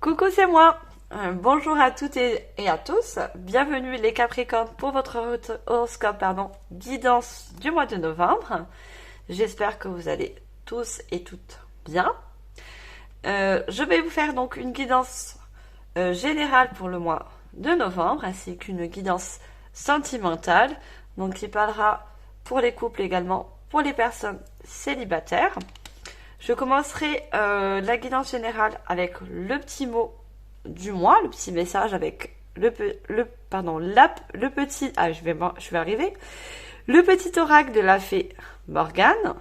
Coucou, c'est moi. Bonjour à toutes et à tous. Bienvenue les Capricornes pour votre horoscope, guidance du mois de novembre. J'espère que vous allez tous et toutes bien. Je vais vous faire donc une guidance générale pour le mois de novembre, ainsi qu'une guidance sentimentale, donc qui parlera pour les couples également, pour les personnes célibataires. Je commencerai la guidance générale avec le petit mot du mois, le petit message avec le petit, je vais arriver, le petit oracle de la fée Morgane,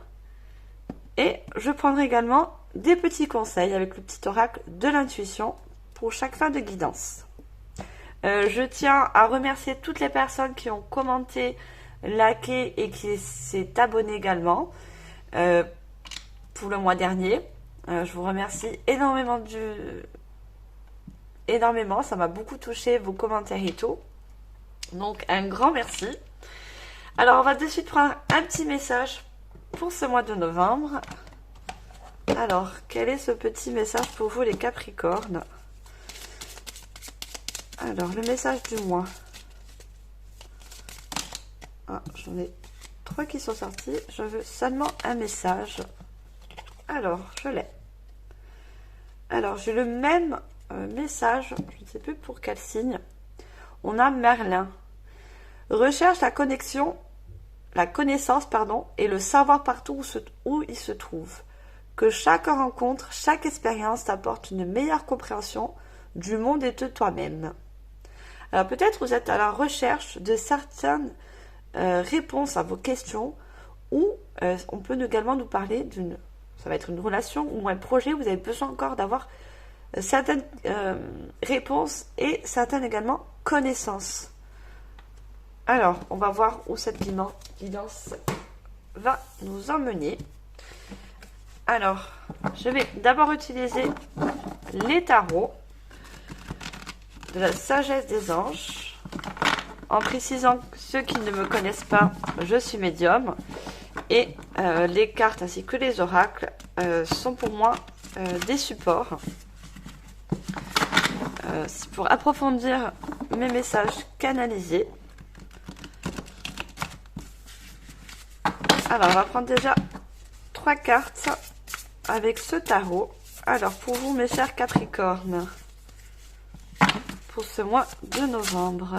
et je prendrai également des petits conseils avec le petit oracle de l'intuition pour chaque fin de guidance. Je tiens à remercier toutes les personnes qui ont commenté, liké et qui s'est abonné également pour le mois dernier. Je vous remercie énormément, ça m'a beaucoup touché, vos commentaires et tout. Donc un grand merci. Alors on va de suite prendre un petit message pour ce mois de novembre. Alors, quel est ce petit message pour vous les Capricornes? Alors, le message du mois. Ah, j'en ai 3 qui sont sortis. Je veux seulement un message. Alors, je l'ai. Alors, j'ai le même message. Je ne sais plus pour quel signe. On a Merlin. Recherche la connexion, la connaissance, et le savoir partout où il se trouve. Que chaque rencontre, chaque expérience t'apporte une meilleure compréhension du monde et de toi-même. Alors peut-être vous êtes à la recherche de certaines réponses à vos questions, ou on peut également nous parler ça va être une relation ou un projet, vous avez besoin encore d'avoir certaines réponses et certaines également connaissances. Alors, on va voir où cette guidance va nous emmener. Alors, je vais d'abord utiliser les tarots de la sagesse des anges. En précisant que ceux qui ne me connaissent pas, je suis médium. Et les cartes ainsi que les oracles sont pour moi des supports. C'est pour approfondir mes messages canalisés. Alors, on va prendre déjà 3 cartes avec ce tarot. Alors, pour vous, mes chers Capricornes, pour ce mois de novembre,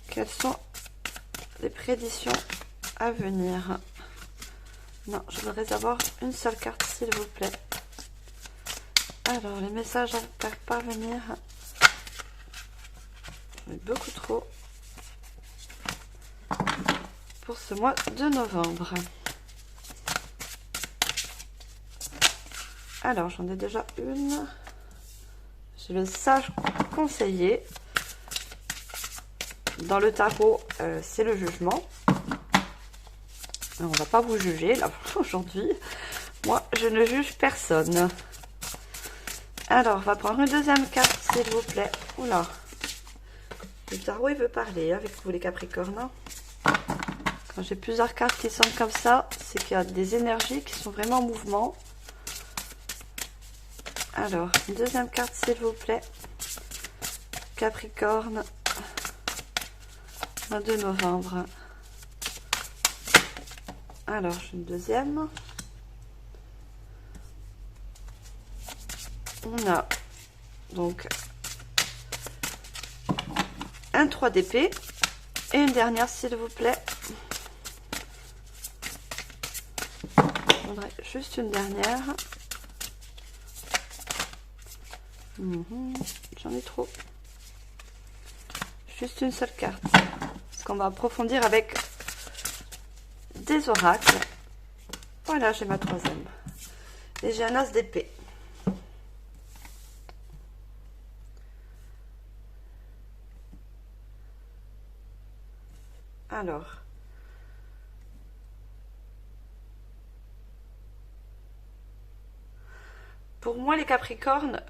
quelles sont les prédictions à venir? Non, je voudrais avoir une seule carte, s'il vous plaît. Alors, les messages à faire parvenir. J'en ai beaucoup trop pour ce mois de novembre. Alors, j'en ai déjà une. J'ai le sage conseiller. Dans le tarot, c'est le jugement. Alors, on va pas vous juger, là, aujourd'hui. Moi, je ne juge personne. Alors, on va prendre une deuxième carte, s'il vous plaît. Oula. Le tarot, il veut parler avec vous, les Capricornes. Quand j'ai plusieurs cartes qui sont comme ça, c'est qu'il y a des énergies qui sont vraiment en mouvement. Alors, une deuxième carte, s'il vous plaît. Capricorne. 22 novembre. Alors, j'ai une deuxième. On a donc un 3 d'épée et une dernière, s'il vous plaît. Je voudrais juste une dernière. J'en ai trop. Juste une seule carte. Parce qu'on va approfondir avec des oracles. Voilà, j'ai ma troisième. Et j'ai un as d'épée. Alors. Pour moi, les Capricornes,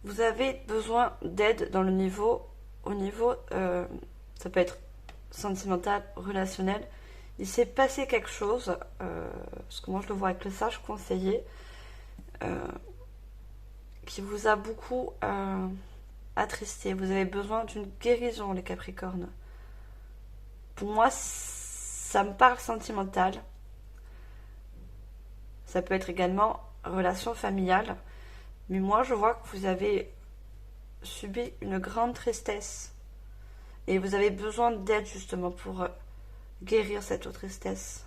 vous avez besoin d'aide dans au niveau, ça peut être sentimental, relationnel. Il s'est passé quelque chose, parce que moi je le vois avec le sage conseiller. qui vous a beaucoup attristé. Vous avez besoin d'une guérison, les Capricornes. Pour moi, ça me parle sentimental. Ça peut être également relation familiale. Mais moi, je vois que vous avez subi une grande tristesse. Et vous avez besoin d'aide justement pour guérir cette tristesse.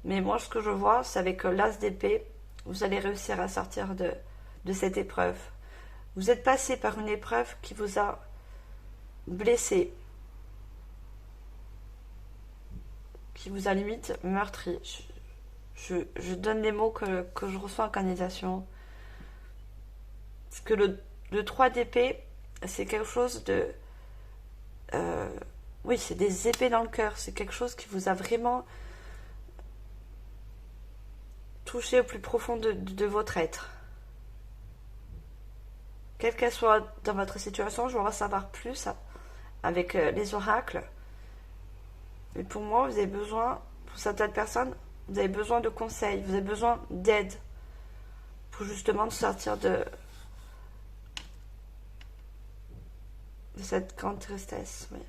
Mais moi, ce que je vois, c'est avec l'as d'épée, vous allez réussir à sortir de cette épreuve. Vous êtes passé par une épreuve qui vous a blessé, qui vous a limite meurtri. Je donne les mots que je reçois en canalisation. Parce que le 3 d'épée, c'est quelque chose de... oui, c'est des épées dans le cœur. C'est quelque chose qui vous a vraiment touché au plus profond de votre être. Quelle qu'elle soit dans votre situation, je voudrais savoir plus avec les oracles. Mais pour moi, vous avez besoin, pour certaines personnes, vous avez besoin de conseils, vous avez besoin d'aide pour justement sortir de cette grande tristesse. Oui.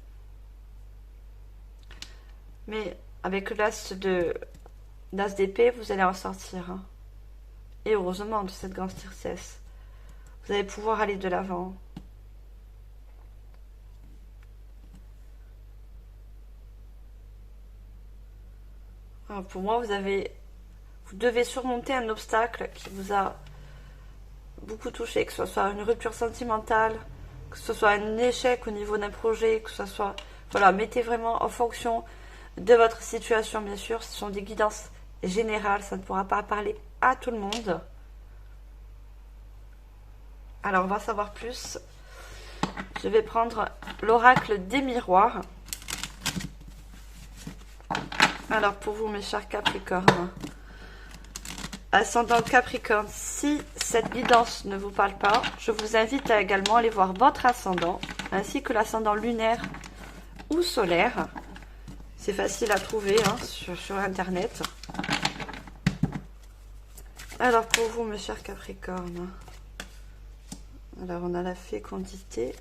Mais avec l'as d'épée, vous allez en sortir. Hein. Et heureusement de cette grande tristesse. Vous allez pouvoir aller de l'avant. Pour moi, vous devez surmonter un obstacle qui vous a beaucoup touché, que ce soit une rupture sentimentale, que ce soit un échec au niveau d'un projet, que ce soit... Voilà, mettez vraiment en fonction de votre situation, bien sûr. Ce sont des guidances générales, ça ne pourra pas parler à tout le monde. Alors, on va savoir plus. Je vais prendre l'oracle des miroirs. Alors, pour vous, mes chers Capricornes, ascendant Capricorne, si cette guidance ne vous parle pas, je vous invite à également aller voir votre ascendant, ainsi que l'ascendant lunaire ou solaire. C'est facile à trouver hein, sur Internet. Alors, pour vous, mes chers Capricornes, alors on a la fécondité.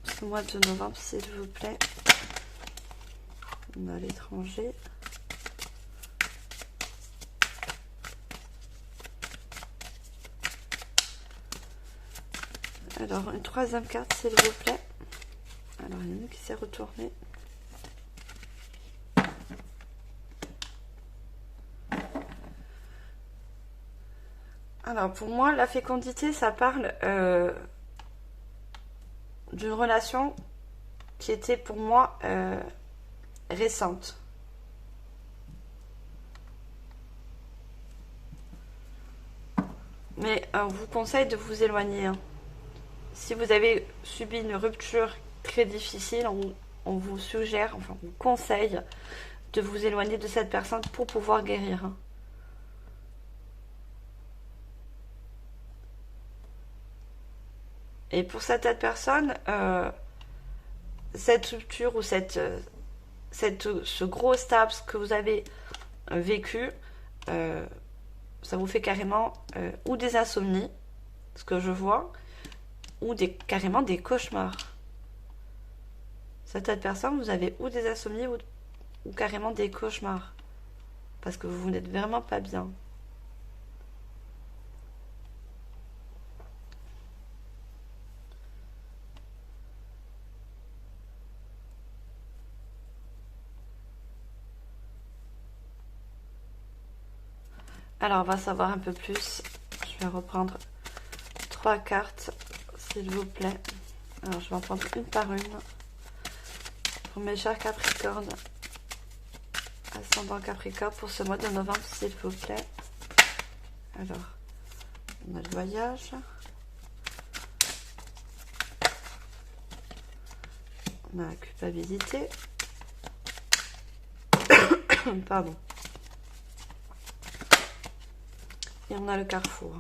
Ce mois de novembre, s'il vous plaît. On a l'étranger. Alors, une troisième carte, s'il vous plaît. Alors, il y en a qui s'est retourné. Alors, pour moi, la fécondité, ça parle d'une relation qui était pour moi récente. Mais on vous conseille de vous éloigner. Hein. Si vous avez subi une rupture très difficile, on vous suggère, enfin on vous conseille de vous éloigner de cette personne pour pouvoir guérir. Hein. Et pour certaines personnes, cette rupture ou ce gros stabs que vous avez vécu, ça vous fait carrément ou des insomnies, ce que je vois, ou carrément des cauchemars. Certaines personnes, vous avez ou des insomnies ou carrément des cauchemars. Parce que vous n'êtes vraiment pas bien. Alors, on va savoir un peu plus. Je vais reprendre 3 cartes, s'il vous plaît. Alors, je vais en prendre une par une. Pour mes chers Capricornes, ascendant Capricorne, pour ce mois de novembre, s'il vous plaît. Alors, on a le voyage. On a la culpabilité. Pardon. Et on a le carrefour.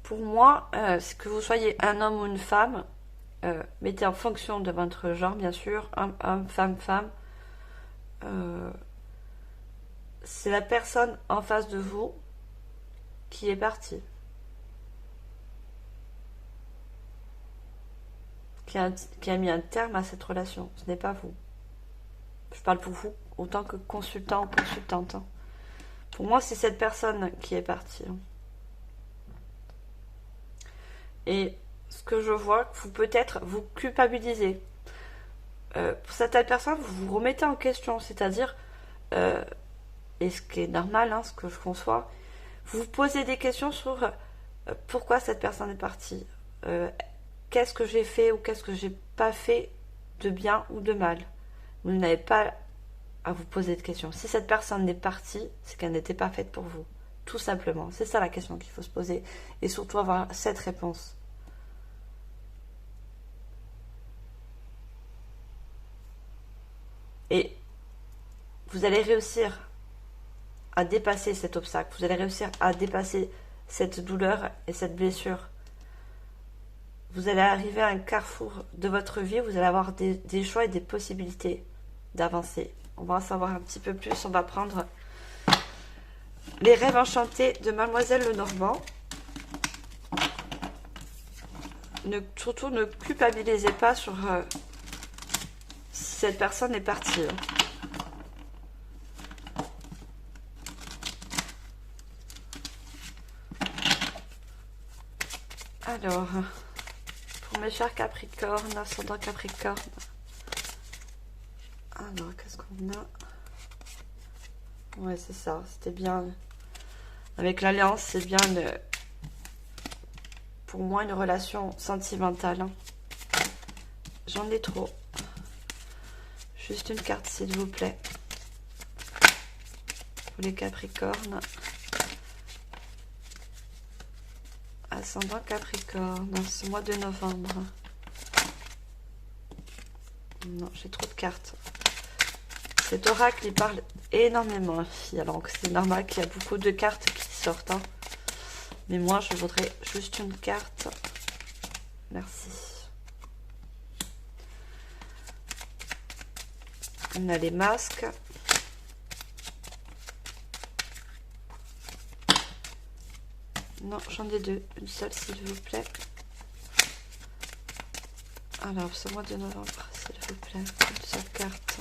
pour moi, que vous soyez un homme ou une femme, mettez en fonction de votre genre, bien sûr, homme, femme, femme. C'est la personne en face de vous qui est partie. Qui a mis un terme à cette relation. Ce n'est pas vous. Je parle pour vous, autant que consultant ou consultante. Hein. Pour moi, c'est cette personne qui est partie. Hein. Et ce que je vois, vous peut-être vous culpabilisez. Pour cette personne, vous vous remettez en question. C'est-à-dire, et ce qui est normal, hein, ce que je conçois, vous vous posez des questions sur pourquoi cette personne est partie. Qu'est-ce que j'ai fait ou qu'est-ce que j'ai pas fait de bien ou de mal. Vous n'avez pas à vous poser de questions. Si cette personne est partie, c'est qu'elle n'était pas faite pour vous. Tout simplement. C'est ça la question qu'il faut se poser. Et surtout avoir cette réponse. Et vous allez réussir à dépasser cet obstacle. Vous allez réussir à dépasser cette douleur et cette blessure. Vous allez arriver à un carrefour de votre vie, vous allez avoir des choix et des possibilités d'avancer. On va en savoir un petit peu plus, on va prendre les rêves enchantés de Mademoiselle Lenormand. Surtout ne culpabilisez pas sur si cette personne est partie. Alors, pour mes chers Capricornes, ascendant Capricorne. Alors, qu'est-ce qu'on a? Ouais, c'est ça, c'était bien. Avec l'alliance, c'est bien pour moi une relation sentimentale. Hein. J'en ai trop. Juste une carte, s'il vous plaît. Pour les Capricornes. Ascendant Capricorne, ce mois de novembre. Non, j'ai trop de cartes. Cet oracle, il parle énormément ici. Alors c'est normal qu'il y a beaucoup de cartes qui sortent. Hein. Mais moi, je voudrais juste une carte. Merci. On a les masques. Non, j'en ai deux. Une seule, s'il vous plaît. Alors, ce mois de novembre, s'il vous plaît. Une seule carte.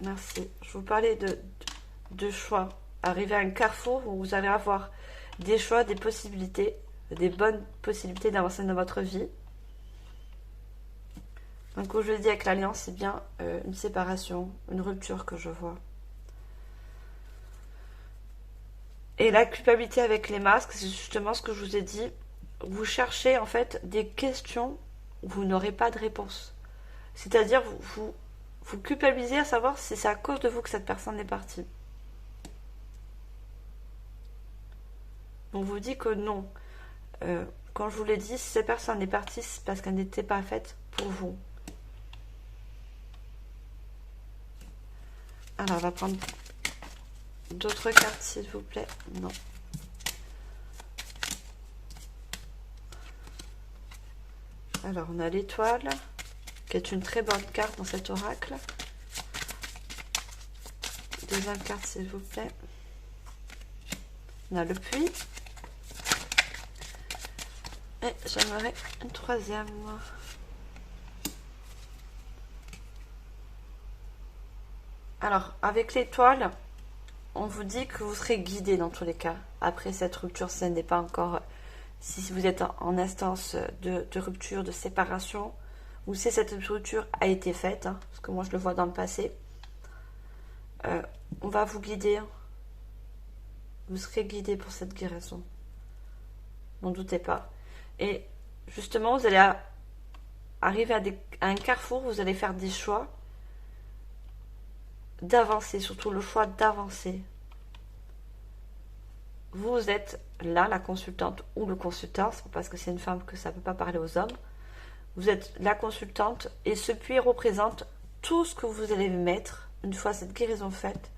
Merci. Je vous parlais de choix. Arriver à un carrefour où vous allez avoir des choix, des possibilités, des bonnes possibilités d'avancer dans votre vie. Donc, comme je le dis avec l'alliance, c'est bien une séparation, une rupture que je vois. Et la culpabilité avec les masques, c'est justement ce que je vous ai dit. Vous cherchez en fait des questions où vous n'aurez pas de réponse. C'est-à-dire, vous culpabilisez à savoir si c'est à cause de vous que cette personne est partie. On vous dit que non. Quand je vous l'ai dit, si cette personne est partie, c'est parce qu'elle n'était pas faite pour vous. Alors, on va prendre d'autres cartes, s'il vous plaît. Non. Alors, on a l'étoile, qui est une très bonne carte dans cet oracle. Deuxième carte, s'il vous plaît. On a le puits. Et j'aimerais une troisième. Alors, avec l'étoile, on vous dit que vous serez guidé dans tous les cas. Après cette rupture, ce n'est pas encore... Si vous êtes en instance de rupture, de séparation, ou si cette rupture a été faite, hein, parce que moi je le vois dans le passé, on va vous guider. Vous serez guidé pour cette guérison. N'en doutez pas. Et justement, vous allez arriver à un carrefour, vous allez faire des choix d'avancer, surtout le choix d'avancer. Vous êtes là, la consultante ou le consultant, c'est pas parce que c'est une femme que ça ne peut pas parler aux hommes. Vous êtes la consultante et ce puits représente tout ce que vous allez mettre, une fois cette guérison faite,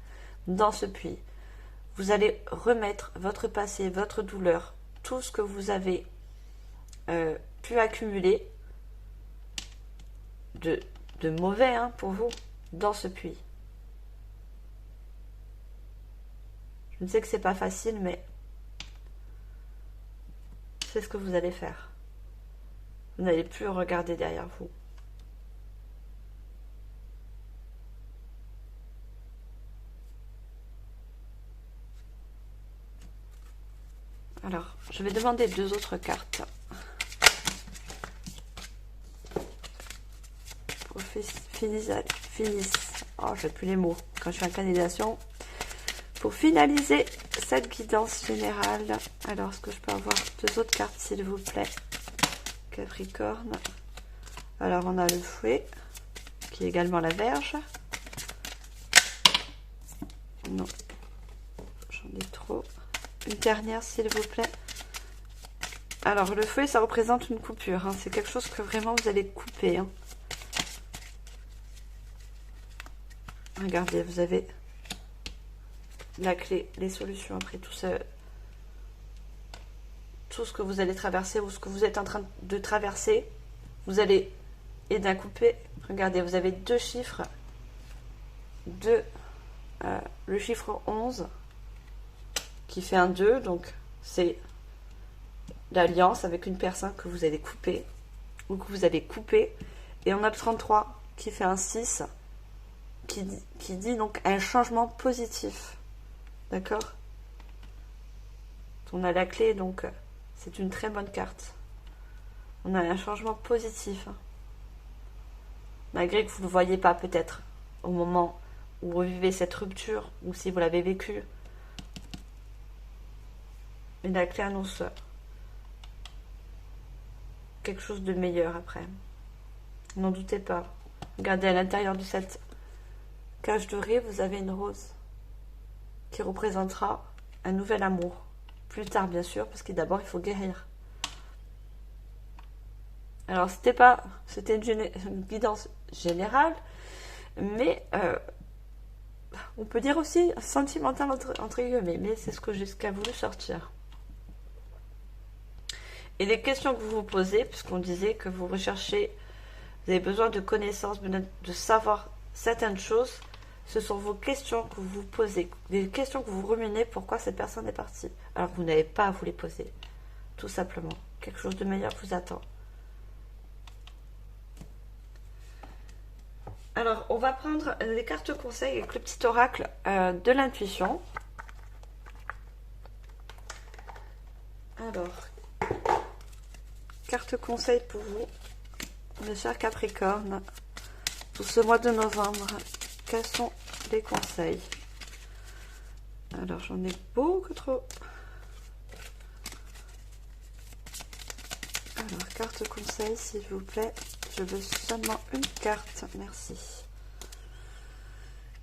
dans ce puits. vous allez remettre votre passé, votre douleur, tout ce que vous avez pu accumuler de mauvais pour vous dans ce puits. Je sais que c'est pas facile, mais c'est ce que vous allez faire. Vous n'allez plus regarder derrière vous. Alors, je vais demander 2 autres cartes. Pour oh, je n'ai plus les mots quand je suis en canalisation. Pour finaliser cette guidance générale, alors est-ce que je peux avoir 2 autres cartes s'il vous plaît? Capricorne. Alors on a le fouet, qui est également la Vierge. Non, j'en ai trop. Une dernière s'il vous plaît. Alors le fouet, ça représente une coupure. C'est quelque chose que vraiment vous allez couper. Regardez, vous avez la clé, les solutions après tout ce que vous allez traverser ou ce que vous êtes en train de traverser. Vous allez d'un couper. Regardez, vous avez 2 chiffres. Le chiffre 11 qui fait un 2, donc c'est l'alliance avec une personne que vous allez couper ou que vous avez coupé. Et on a le 33 qui fait un 6 qui dit donc un changement positif. D'accord? On a la clé, donc c'est une très bonne carte. On a un changement positif. Malgré que vous ne le voyez pas peut-être au moment où vous vivez cette rupture ou si vous l'avez vécu. Mais la clé annonce quelque chose de meilleur après. N'en doutez pas. Regardez à l'intérieur de cette cage dorée, vous avez une rose qui représentera un nouvel amour. Plus tard, bien sûr, parce que d'abord, il faut guérir. Alors, c'était une guidance générale, mais on peut dire aussi sentimentale, entre guillemets, mais c'est ce que j'ai voulu sortir. Et les questions que vous vous posez, puisqu'on disait que vous recherchez, vous avez besoin de connaissances, de savoir certaines choses, ce sont vos questions que vous vous posez, des questions que vous ruminez, pourquoi cette personne est partie. Alors vous n'avez pas à vous les poser, tout simplement. Quelque chose de meilleur vous attend. Alors, on va prendre les cartes conseils avec le petit oracle de l'intuition. Alors, carte conseil pour vous, mes chers Capricornes, pour ce mois de novembre. Quels sont les conseils? Alors, j'en ai beaucoup trop. Alors, carte conseil, s'il vous plaît. Je veux seulement une carte. Merci.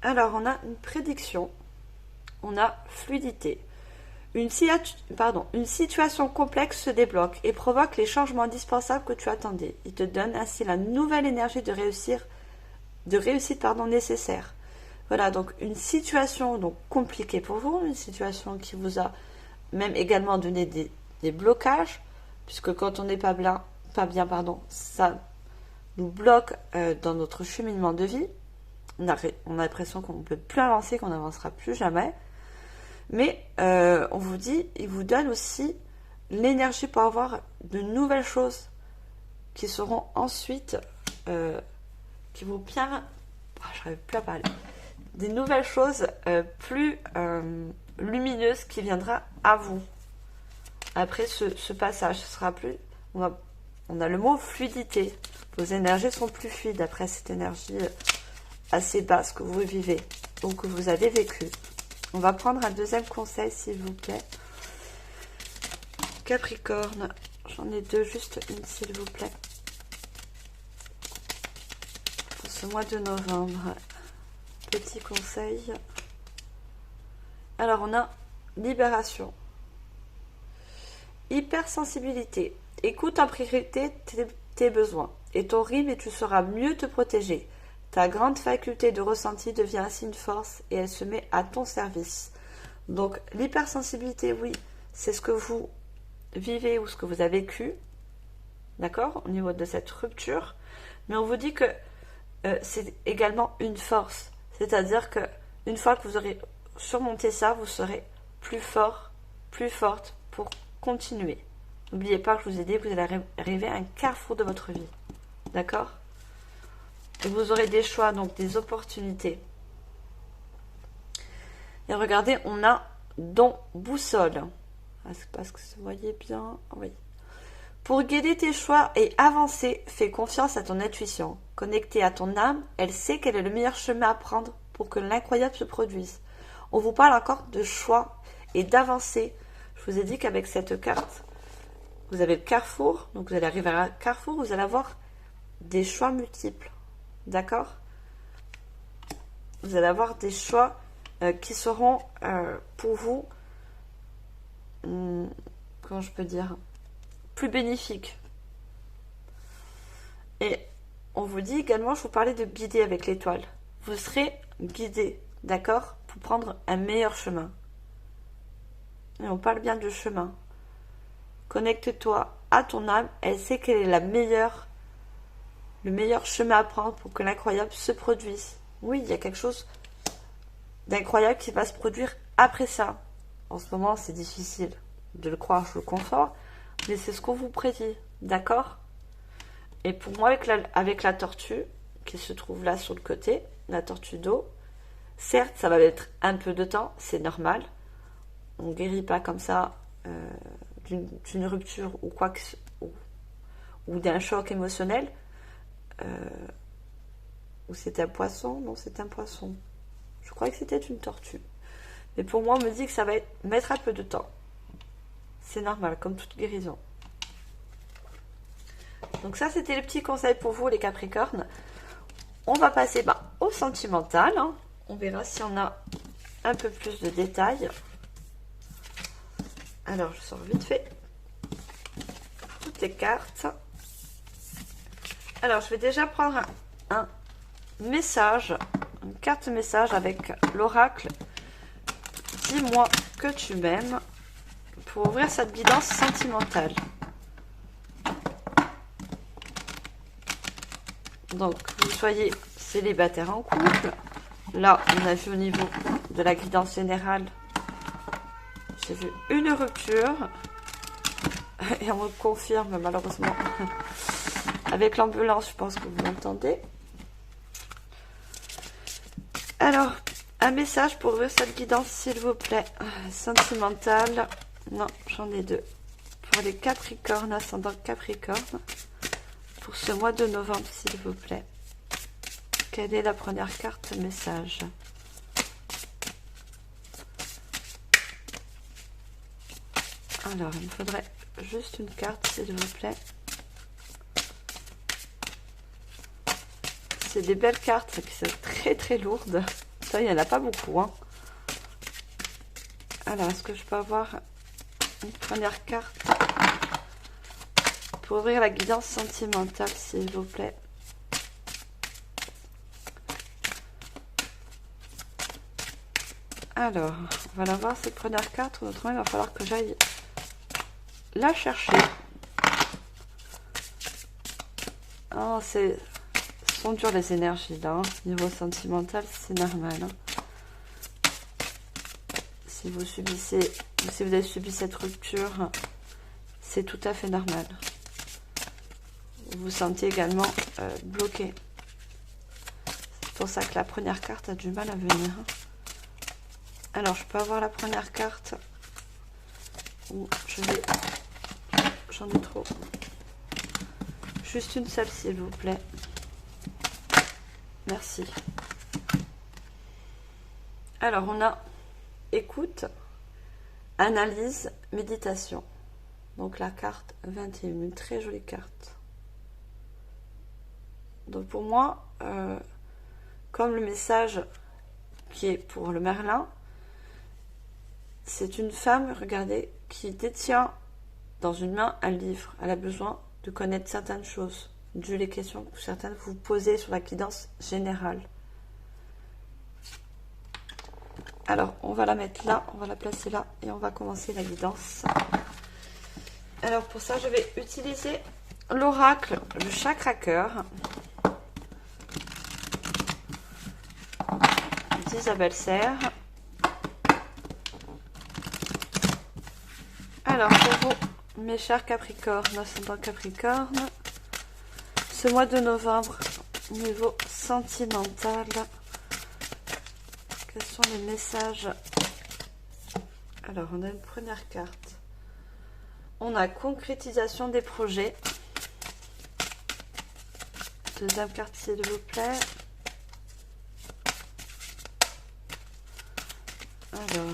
Alors, on a une prédiction. On a fluidité. Une situation complexe se débloque et provoque les changements indispensables que tu attendais. Il te donne ainsi la nouvelle énergie de réussite nécessaire. Voilà, donc une situation donc compliquée pour vous, une situation qui vous a même également donné des blocages, puisque quand on n'est pas bien, ça nous bloque dans notre cheminement de vie. On a l'impression qu'on ne peut plus avancer, qu'on n'avancera plus jamais. Mais on vous dit, il vous donne aussi l'énergie pour avoir de nouvelles choses qui seront ensuite, qui vont bien... je n'arrive plus à parler. Des nouvelles choses plus lumineuses qui viendront à vous. Après ce passage, ce sera plus... On a le mot fluidité. Vos énergies sont plus fluides après cette énergie assez basse que vous vivez ou que vous avez vécue. On va prendre un deuxième conseil, s'il vous plaît. Capricorne, j'en ai 2, juste une, s'il vous plaît. Pour ce mois de novembre, petit conseil. Alors, on a libération. Hypersensibilité. Écoute en priorité tes besoins et ton rythme et tu sauras mieux te protéger. Ta grande faculté de ressenti devient ainsi une force et elle se met à ton service. Donc, l'hypersensibilité, oui, c'est ce que vous vivez ou ce que vous avez vécu, d'accord, au niveau de cette rupture. Mais on vous dit que c'est également une force. C'est-à-dire que une fois que vous aurez surmonté ça, vous serez plus fort, plus forte pour continuer. N'oubliez pas que je vous ai dit que vous allez arriver à un carrefour de votre vie. D'accord? Et vous aurez des choix, donc des opportunités. Et regardez, on a don boussole. C'est parce que vous voyez bien. Oui. Pour guider tes choix et avancer, fais confiance à ton intuition. Connectée à ton âme, elle sait quel est le meilleur chemin à prendre pour que l'incroyable se produise. On vous parle encore de choix et d'avancer. Je vous ai dit qu'avec cette carte, vous avez le carrefour. Donc vous allez arriver à un carrefour, vous allez avoir des choix multiples. D'accord? Vous allez avoir des choix qui seront pour vous, comment je peux dire, plus bénéfiques. Et on vous dit également, je vous parlais de guider avec l'étoile. Vous serez guidé, d'accord, pour prendre un meilleur chemin. Et on parle bien de chemin. Connecte-toi à ton âme, elle sait quel est le meilleur chemin à prendre pour que l'incroyable se produise. Oui, il y a quelque chose d'incroyable qui va se produire après ça. En ce moment, c'est difficile de le croire, je le confort, mais c'est ce qu'on vous prédit, d'accord? Et pour moi, avec la tortue qui se trouve là sur le côté, la tortue d'eau, certes, ça va mettre un peu de temps, c'est normal. On ne guérit pas comme ça d'une rupture ou quoi que ou d'un choc émotionnel. Ou c'est un poisson? Non, c'est un poisson. Je crois que c'était une tortue. Mais pour moi, on me dit que ça va mettre un peu de temps. C'est normal, comme toute guérison. Donc ça, c'était les petits conseils pour vous, les Capricornes. On va passer au sentimental. Hein. On verra si on a un peu plus de détails. Alors, je sors vite fait toutes les cartes. Alors, je vais déjà prendre un message, une carte message avec l'oracle. Dis-moi que tu m'aimes pour ouvrir cette guidance sentimentale. Donc, que vous soyez célibataire en couple. Là, on a vu au niveau de la guidance générale, j'ai vu une rupture. Et on me confirme, malheureusement. Avec l'ambulance, je pense que vous l'entendez. Alors, un message pour ouvrir cette guidance, s'il vous plaît. Sentimentale. Non, j'en ai deux. Pour les Capricornes, ascendant Capricorne. Pour ce mois de novembre, s'il vous plaît. Quelle est la première carte message? Alors, il me faudrait juste une carte, s'il vous plaît. C'est des belles cartes qui sont très très lourdes. Ça, il n'y en a pas beaucoup. Hein. Alors, est-ce que je peux avoir une première carte pour ouvrir la guidance sentimentale, s'il vous plaît? Alors, on va la voir cette première carte. Autrement, il va falloir que j'aille la chercher. Oh, sont dures les énergies là. Hein. Niveau sentimental, c'est normal. Hein. Si vous avez subi cette rupture, c'est tout à fait normal. Vous vous sentez également bloqué. C'est pour ça que la première carte a du mal à venir. Hein. Alors, je peux avoir la première carte. J'en ai trop. Juste une seule, s'il vous plaît. Merci. Alors, on a écoute, analyse, méditation. Donc, la carte 21, une très jolie carte. Donc, pour moi, comme le message qui est pour le Merlin, c'est une femme, regardez, qui détient dans une main un livre. Elle a besoin de connaître certaines choses, dû les questions que certaines vous posez sur la guidance générale. Alors, on va la mettre là, on va la placer là et on va commencer la guidance. Alors, pour ça, je vais utiliser l'oracle, le chakra cœur d'Isabelle Serre. Alors, pour vous, mes chers Capricornes, ascendant Capricorne, ce mois de novembre, niveau sentimental, quels sont les messages? Alors, on a une première carte. On a concrétisation des projets. Deuxième carte, s'il vous plaît. Alors...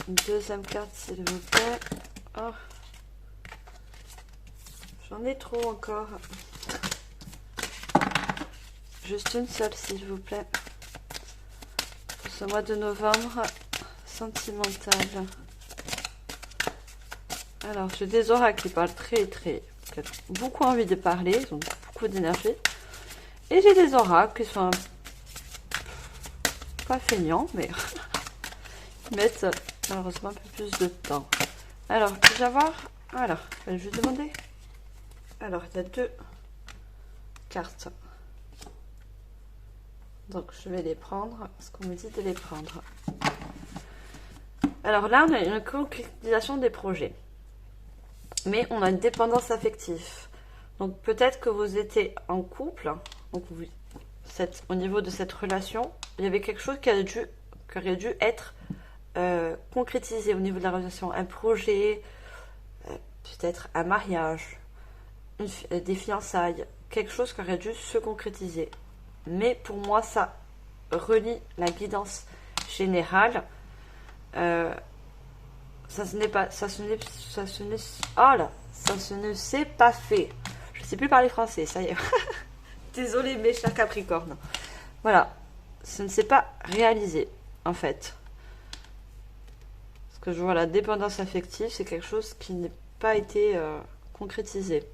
Deuxième carte, s'il vous plaît. Oh. J'en ai trop encore. Juste une seule, s'il vous plaît. Pour ce mois de novembre, sentimental. Alors, j'ai des oracles qui parlent qui ont beaucoup envie de parler, ils ont beaucoup d'énergie. Et j'ai des oracles qui sont pas feignants, mais qui mettent malheureusement un peu plus de temps. Alors, puis-je avoir... Alors, je vais juste demander. Alors, il y a deux cartes. Donc, je vais les prendre, parce qu'on me dit de les prendre. Alors là, on a une concrétisation des projets. Mais on a une dépendance affective. Donc, peut-être que vous étiez en couple. Donc, au niveau de cette relation, il y avait quelque chose qui aurait dû être concrétisé au niveau de la relation. Un projet, peut-être un mariage, des fiançailles. Quelque chose qui aurait dû se concrétiser. Mais pour moi, ça relie la guidance générale. Ça ne s'est pas fait. Je ne sais plus parler français, ça y est. Désolée, mes chers Capricornes. Voilà, ça ne s'est pas réalisé, en fait. Parce que je vois la dépendance affective, c'est quelque chose qui n'a pas été concrétisé.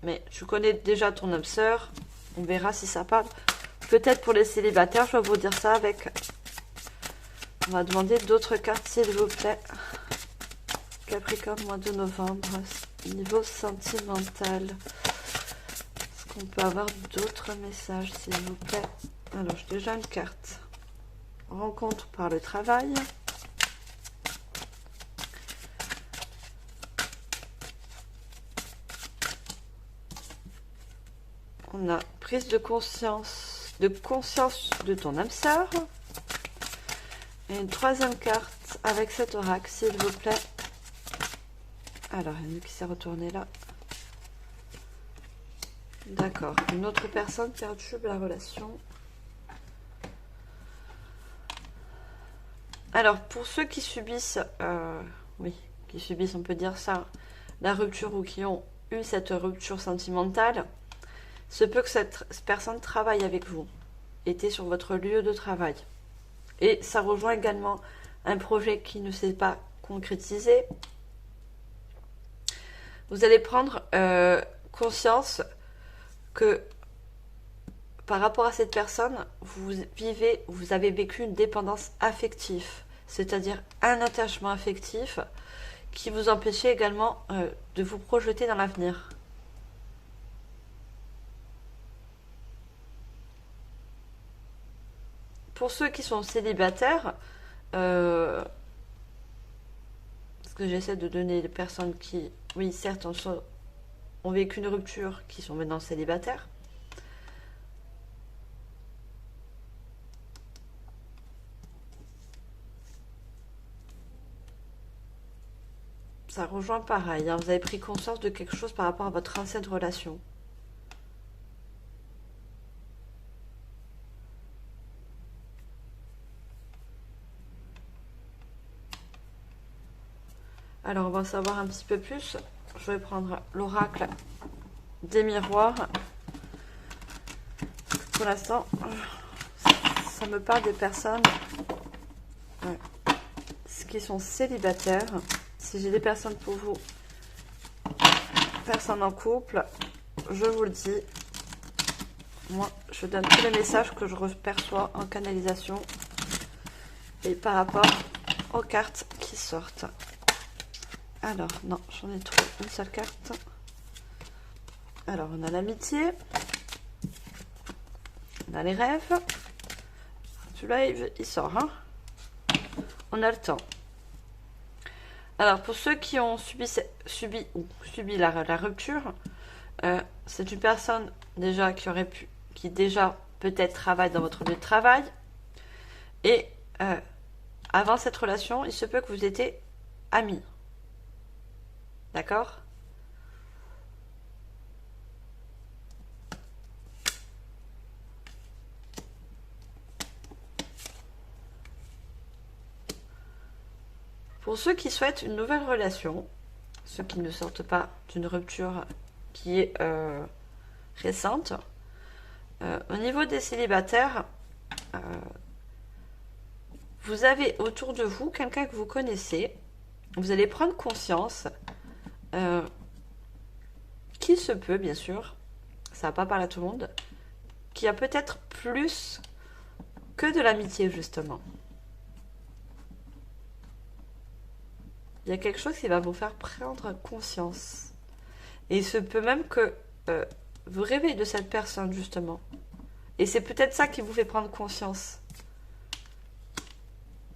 Mais tu connais déjà ton âme sœur. On verra si ça parle. Peut-être pour les célibataires, je vais vous dire ça avec... On va demander d'autres cartes, s'il vous plaît. Capricorne, mois de novembre. Niveau sentimental. Est-ce qu'on peut avoir d'autres messages, s'il vous plaît? Alors, j'ai déjà une carte. Rencontre par le travail. On a prise de conscience de ton âme sœur. Et une troisième carte avec cet oracle, s'il vous plaît. Alors, il y en a qui s'est retourné là. D'accord. Une autre personne perturbe la relation. Alors, pour ceux qui subissent, on peut dire ça, la rupture ou qui ont eu cette rupture sentimentale, se peut que cette personne travaille avec vous, était sur votre lieu de travail. Et ça rejoint également un projet qui ne s'est pas concrétisé. Vous allez prendre conscience que par rapport à cette personne, vous avez vécu une dépendance affective, c'est-à-dire un attachement affectif qui vous empêchait également de vous projeter dans l'avenir. Pour ceux qui sont célibataires, parce que j'essaie de donner des personnes qui, oui, certes, ont vécu une rupture, qui sont maintenant célibataires. Ça rejoint pareil, hein, vous avez pris conscience de quelque chose par rapport à votre ancienne relation. Alors, on va en savoir un petit peu plus. Je vais prendre l'oracle des miroirs. Pour l'instant, ça me parle des personnes qui sont célibataires. Si j'ai des personnes pour vous, personnes en couple, je vous le dis, moi, je donne tous les messages que je perçois en canalisation et par rapport aux cartes qui sortent. Alors, non, j'en ai trop. Une seule carte. Alors, on a l'amitié. On a les rêves. Celui-là, il sort. Hein, on a le temps. Alors, pour ceux qui ont subi la rupture, c'est une personne déjà qui déjà peut-être travaille dans votre lieu de travail. Et avant cette relation, il se peut que vous étiez amis. D'accord ? Pour ceux qui souhaitent une nouvelle relation, ceux qui ne sortent pas d'une rupture qui est récente, au niveau des célibataires, vous avez autour de vous quelqu'un que vous connaissez, vous allez prendre conscience qu'il se peut, bien sûr, ça va pas parler à tout le monde, qu'il y a peut-être plus que de l'amitié, justement. Il y a quelque chose qui va vous faire prendre conscience. Et il se peut même que vous rêvez de cette personne, justement. Et c'est peut-être ça qui vous fait prendre conscience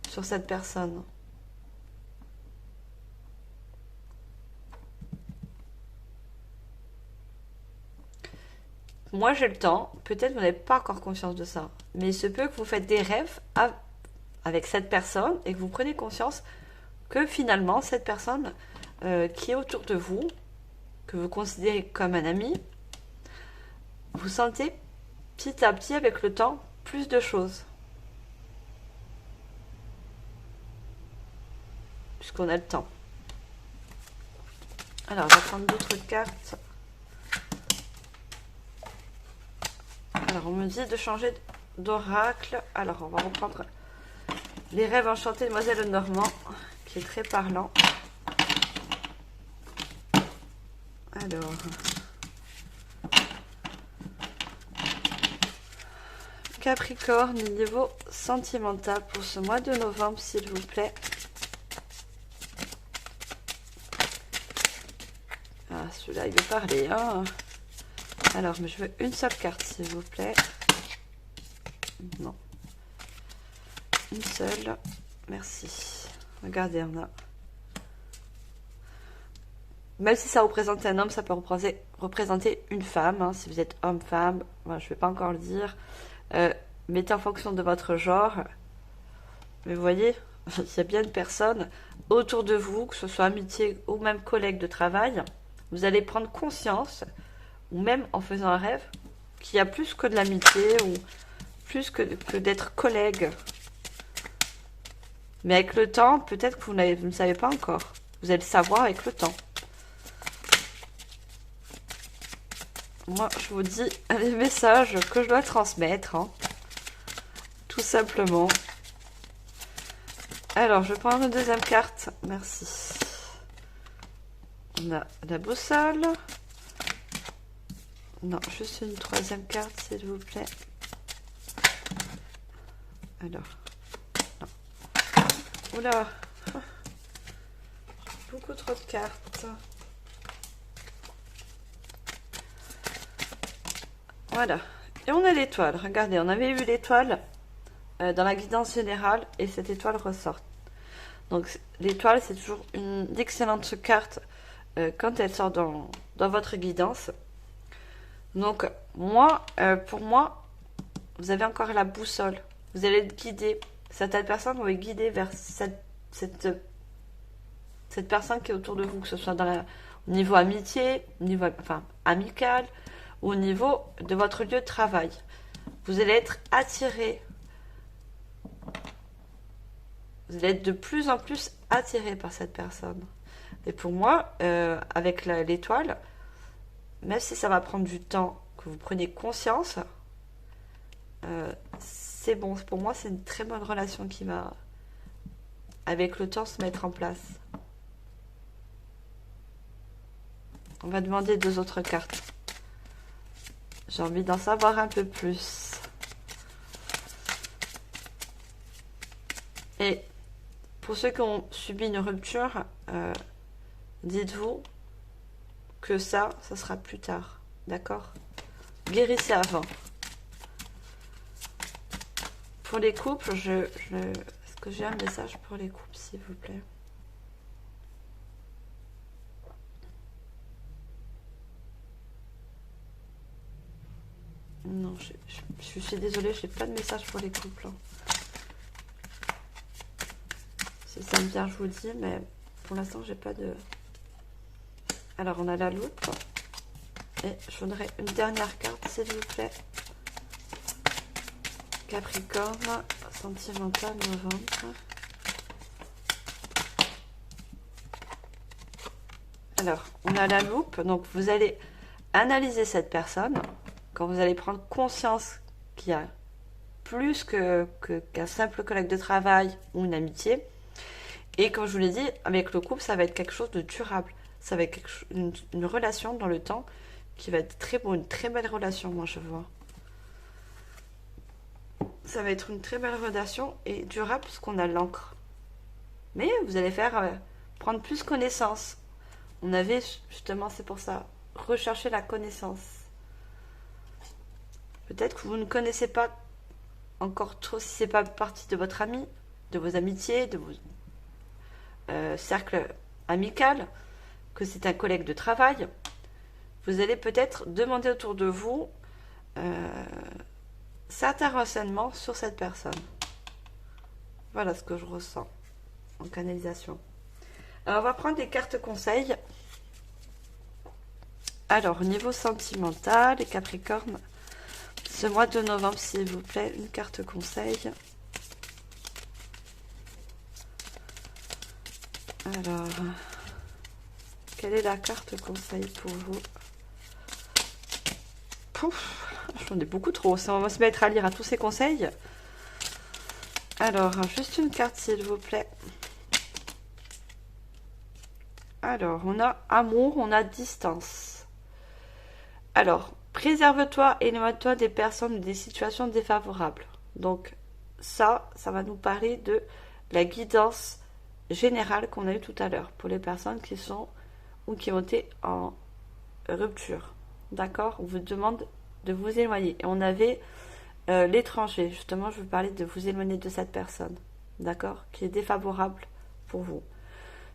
sur cette personne. Moi, j'ai le temps. Peut-être que vous n'avez pas encore conscience de ça. Mais il se peut que vous faites des rêves avec cette personne et que vous prenez conscience que finalement, cette personne qui est autour de vous, que vous considérez comme un ami, vous sentez petit à petit, avec le temps, plus de choses. Puisqu'on a le temps. Alors, on va prendre d'autres cartes. Alors, on me dit de changer d'oracle. Alors, on va reprendre les rêves enchantés de Demoiselle Normand, qui est très parlant. Alors, Capricorne, niveau sentimental pour ce mois de novembre, s'il vous plaît. Ah, celui-là, il veut parler, hein. Alors, mais je veux une seule carte, s'il vous plaît. Non. Une seule. Merci. Regardez, on a... Même si ça représente un homme, ça peut représenter une femme. Hein, si vous êtes homme-femme, voilà, je ne vais pas encore le dire. Mettez en fonction de votre genre. Mais vous voyez, il y a bien une personne autour de vous, que ce soit amitié ou même collègue de travail. Vous allez prendre conscience, ou même en faisant un rêve, qu'il y a plus que de l'amitié, ou plus que d'être collègue. Mais avec le temps, peut-être que vous ne savez pas encore. Vous allez le savoir avec le temps. Moi, je vous dis les messages que je dois transmettre. Hein. Tout simplement. Alors, je prends une deuxième carte. Merci. On a la boussole. Non, juste une troisième carte, s'il vous plaît. Alors. Non. Oula. Beaucoup trop de cartes. Voilà. Et on a l'étoile. Regardez, on avait eu l'étoile dans la guidance générale et cette étoile ressort. Donc l'étoile, c'est toujours une excellente carte quand elle sort dans votre guidance. Donc moi, pour moi, vous avez encore la boussole. Vous allez être guidé. Certaines personnes vont être guidées vers cette personne qui est autour de vous, que ce soit au niveau amitié, au niveau amical, ou au niveau de votre lieu de travail. Vous allez être attiré. Vous allez être de plus en plus attiré par cette personne. Et pour moi, avec l'étoile, même si ça va prendre du temps, que vous preniez conscience, c'est bon. Pour moi, c'est une très bonne relation qui va, avec le temps, se mettre en place. On va demander 2 autres cartes. J'ai envie d'en savoir un peu plus. Et pour ceux qui ont subi une rupture, dites-vous que ça sera plus tard. D'accord? Guérissez avant. Pour les couples, est-ce que j'ai un message pour les couples, s'il vous plaît? Non, je suis désolée, je n'ai pas de message pour les couples. Si ça me vient, je vous le dis, mais pour l'instant, j'ai pas de... Alors, on a la loupe. Et je voudrais une dernière carte, s'il vous plaît. Capricorne, sentimental, novembre. Alors, on a la loupe. Donc, vous allez analyser cette personne. Quand vous allez prendre conscience qu'il y a plus qu'un simple collègue de travail ou une amitié. Et comme je vous l'ai dit, avec le couple, ça va être quelque chose de durable. Ça va être une relation dans le temps qui va être très beau, une très belle relation, moi je vois. Ça va être une très belle relation et durable parce qu'on a l'encre. Mais vous allez prendre plus connaissance. On avait, justement, c'est pour ça, rechercher la connaissance. Peut-être que vous ne connaissez pas encore trop, si c'est pas partie de votre ami, de vos amitiés, de vos cercles amicaux, que c'est un collègue de travail. Vous allez peut-être demander autour de vous certains renseignements sur cette personne. Voilà ce que je ressens en canalisation. Alors, on va prendre des cartes conseils. Alors, au niveau sentimental, les Capricornes, ce mois de novembre, s'il vous plaît, une carte conseil. Alors, quelle est la carte conseil pour vous? Pouf, j'en ai beaucoup trop. On va se mettre à lire à tous ces conseils. Alors, juste une carte, s'il vous plaît. Alors, on a amour, on a distance. Alors, préserve-toi et éloigne-toi des personnes ou des situations défavorables. Donc, ça va nous parler de la guidance générale qu'on a eue tout à l'heure pour les personnes qui sont ou qui ont été en rupture. D'accord? On vous demande de vous éloigner. Et on avait l'étranger. Justement, je vous parlais de vous éloigner de cette personne. D'accord? Qui est défavorable pour vous.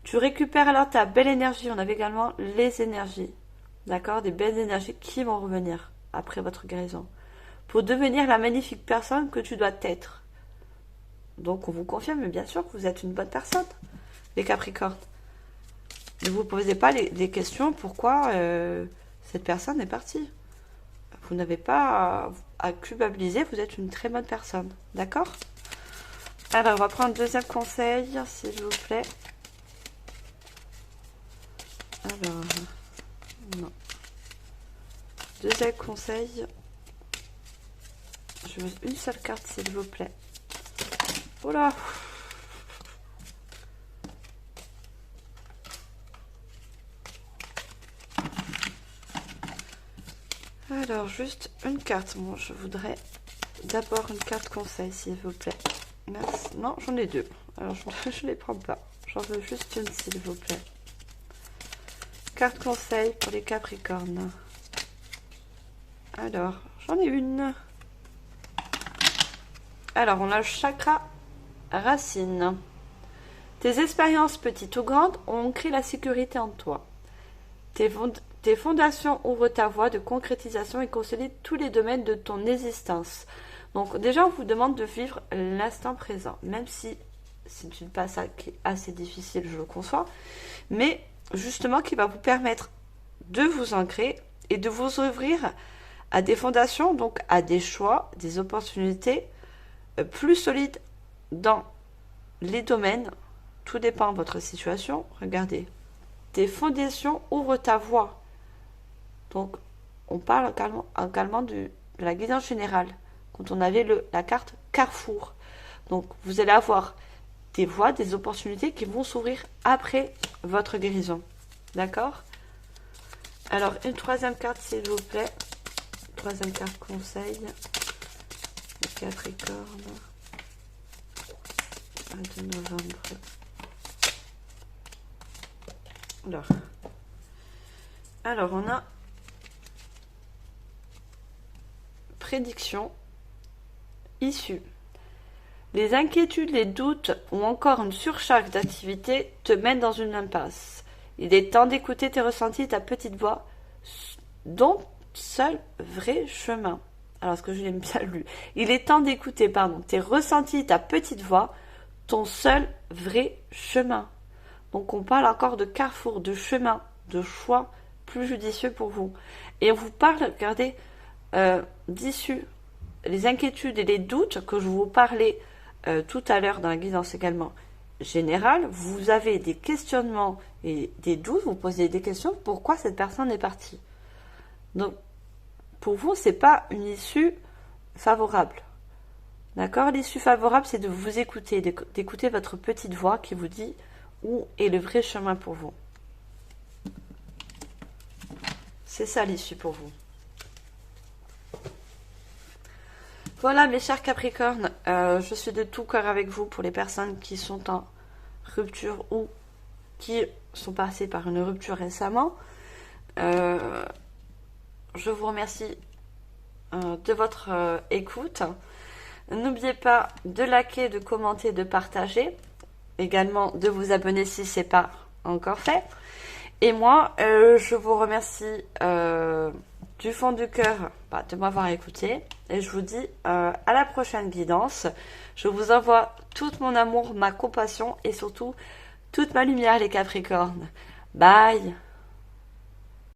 Tu récupères alors ta belle énergie. On avait également les énergies. D'accord? Des belles énergies qui vont revenir après votre guérison. Pour devenir la magnifique personne que tu dois être. Donc, on vous confirme, mais bien sûr que vous êtes une bonne personne, les Capricornes. Ne vous posez pas les questions pourquoi cette personne est partie. Vous n'avez pas à culpabiliser, vous êtes une très bonne personne. D'accord? Alors, on va prendre un deuxième conseil, s'il vous plaît. Alors, non. Deuxième conseil. Je veux une seule carte, s'il vous plaît. Oh là! Alors, juste une carte. Moi, je voudrais d'abord une carte conseil, s'il vous plaît. Merci. Non, j'en ai deux. Alors, je ne les prends pas. J'en veux juste une, s'il vous plaît. Carte conseil pour les Capricornes. Alors, j'en ai une. Alors, on a le chakra racine. Tes expériences petites ou grandes ont ancré la sécurité en toi. Tes fondations ouvrent ta voie de concrétisation et consolident tous les domaines de ton existence. Donc déjà, on vous demande de vivre l'instant présent, même si c'est une passage qui est assez difficile, je le conçois, mais justement qui va vous permettre de vous ancrer et de vous ouvrir à des fondations, donc à des choix, des opportunités plus solides dans les domaines. Tout dépend de votre situation. Regardez, tes fondations ouvrent ta voie. Donc, on parle également de la guidance générale, quand on avait la carte Carrefour. Donc, vous allez avoir des voies, des opportunités qui vont s'ouvrir après votre guérison. D'accord? Alors, une troisième carte, s'il vous plaît, troisième carte conseil. Le Capricorne. 2 novembre. Alors, on a prédiction, issue. Les inquiétudes, les doutes ou encore une surcharge d'activité te mènent dans une impasse. Il est temps d'écouter tes ressentis et ta petite voix, dont seul vrai chemin. Alors, est-ce que je l'aime bien lu? Il est temps d'écouter, tes ressentis, ta petite voix, ton seul vrai chemin. Donc, on parle encore de carrefour, de chemin, de choix plus judicieux pour vous. Et on vous parle, regardez, d'issue. Les inquiétudes et les doutes que je vous parlais tout à l'heure dans la guidance également générale, vous avez des questionnements et des doutes, vous posez des questions, pourquoi cette personne est partie. Donc, pour vous, c'est pas une issue favorable. D'accord? L'issue favorable, c'est de vous écouter, d'écouter votre petite voix qui vous dit où est le vrai chemin pour vous. C'est ça l'issue pour vous. Voilà mes chers Capricornes, je suis de tout cœur avec vous pour les personnes qui sont en rupture ou qui sont passées par une rupture récemment. Je vous remercie de votre écoute. N'oubliez pas de liker, de commenter, de partager. Également de vous abonner si ce n'est pas encore fait. Et moi, je vous remercie du fond du cœur de m'avoir écouté. Et je vous dis à la prochaine guidance. Je vous envoie tout mon amour, ma compassion et surtout toute ma lumière les Capricornes. Bye!